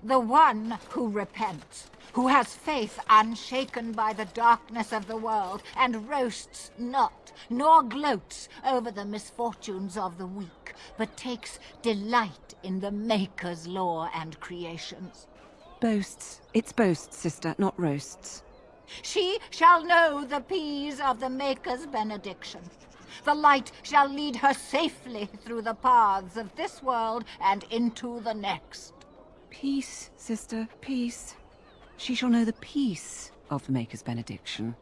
The one who repents, who has faith unshaken by the darkness of the world, and roasts not, nor gloats over the misfortunes of the weak, but takes delight in the Maker's law and creations. Boasts. It's boasts, sister, not roasts. She shall know the peace of the Maker's benediction. The light shall lead her safely through the paths of this world and into the next. Peace, sister, peace. She shall know the peace of the Maker's benediction.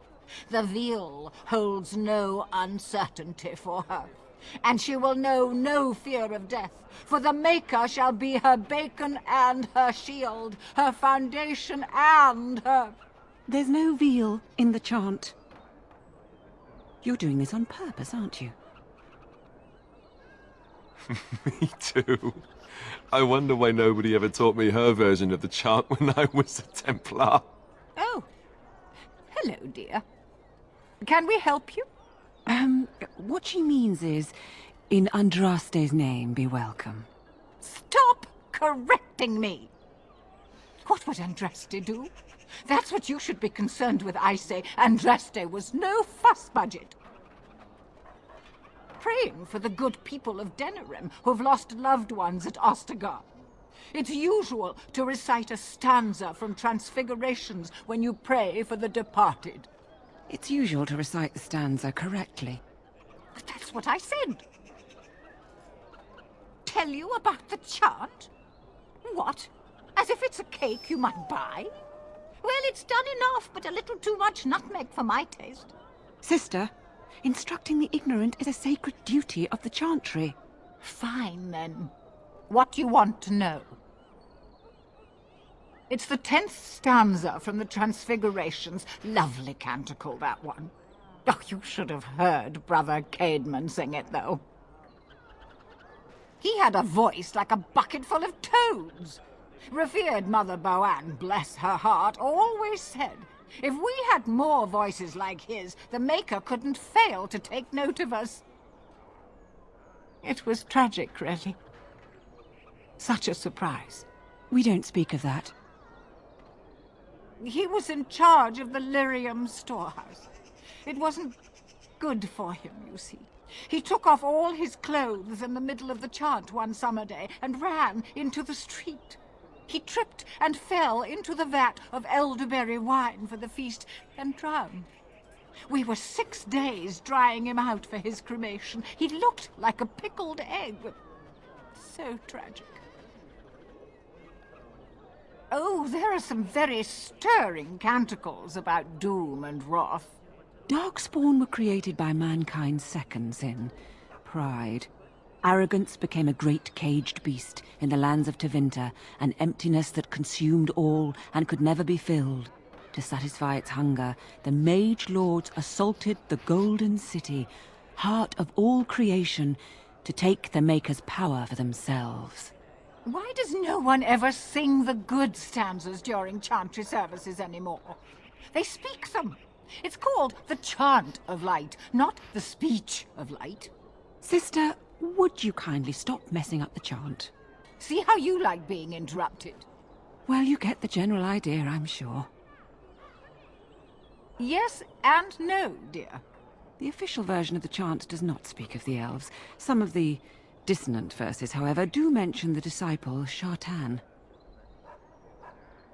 The veil holds no uncertainty for her, and she will know no fear of death, for the Maker shall be her beacon and her shield, her foundation and her... There's no veal in the chant. You're doing this on purpose, aren't you? Me too. I wonder why nobody ever taught me her version of the chant when I was a Templar. Oh. Hello, dear. Can we help you? What she means is, in Andraste's name, be welcome. Stop correcting me! What would Andraste do? That's what you should be concerned with, I say. Andraste was no fuss budget. Praying for the good people of Denerim who've lost loved ones at Ostagar. It's usual to recite a stanza from Transfigurations when you pray for the departed. It's usual to recite the stanza correctly. But that's what I said. Tell you about the chant? What? As if it's a cake you might buy? Well, it's done enough, but a little too much nutmeg for my taste. Sister, instructing the ignorant is a sacred duty of the chantry. Fine, then. What do you want to know? It's the 10th stanza from the Transfigurations. Lovely canticle, that one. Oh, you should have heard Brother Caedmon sing it, though. He had a voice like a bucket full of toads. Revered Mother Boann, bless her heart, always said, if we had more voices like his, the Maker couldn't fail to take note of us. It was tragic, really. Such a surprise. We don't speak of that. He was in charge of the lyrium storehouse. It wasn't good for him, you see. He took off all his clothes in the middle of the chant one summer day and ran into the street. He tripped and fell into the vat of elderberry wine for the feast and drowned. We were 6 days drying him out for his cremation. He looked like a pickled egg. So tragic. Oh, there are some very stirring canticles about doom and wrath. Darkspawn were created by mankind's second sin, pride. Arrogance became a great caged beast in the lands of Tevinter, an emptiness that consumed all and could never be filled. To satisfy its hunger, the mage lords assaulted the Golden City, heart of all creation, to take the Maker's power for themselves. Why does no one ever sing the good stanzas during chantry services anymore? They speak them. It's called the chant of light, not the speech of light. Sister, would you kindly stop messing up the chant? See how you like being interrupted. Well, you get the general idea, I'm sure. Yes and no, dear. The official version of the chant does not speak of the elves. Some of the dissonant verses, however, do mention the disciple Chant.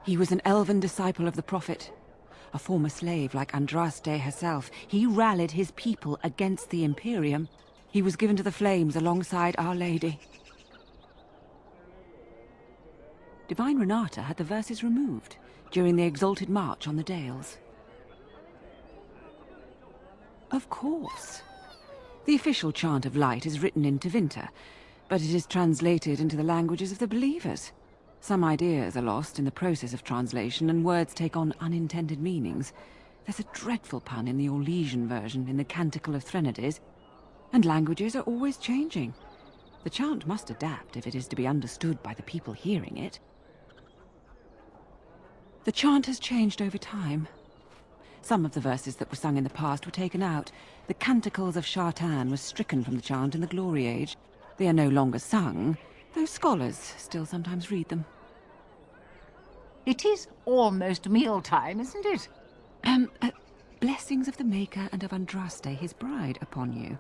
He was an elven disciple of the prophet. A former slave like Andraste herself, he rallied his people against the Imperium. He was given to the flames alongside Our Lady. Divine Renata had the verses removed during the Exalted March on the Dales. Of course. The official chant of light is written in Tevinter, but it is translated into the languages of the believers. Some ideas are lost in the process of translation, and words take on unintended meanings. There's a dreadful pun in the Orlesian version in the Canticle of Threnodies, and languages are always changing. The chant must adapt if it is to be understood by the people hearing it. The chant has changed over time. Some of the verses that were sung in the past were taken out. The Canticles of Chant was stricken from the chant in the Glory Age. They are no longer sung, though scholars still sometimes read them. It is almost mealtime, isn't it? Blessings of the Maker and of Andraste, his bride, upon you.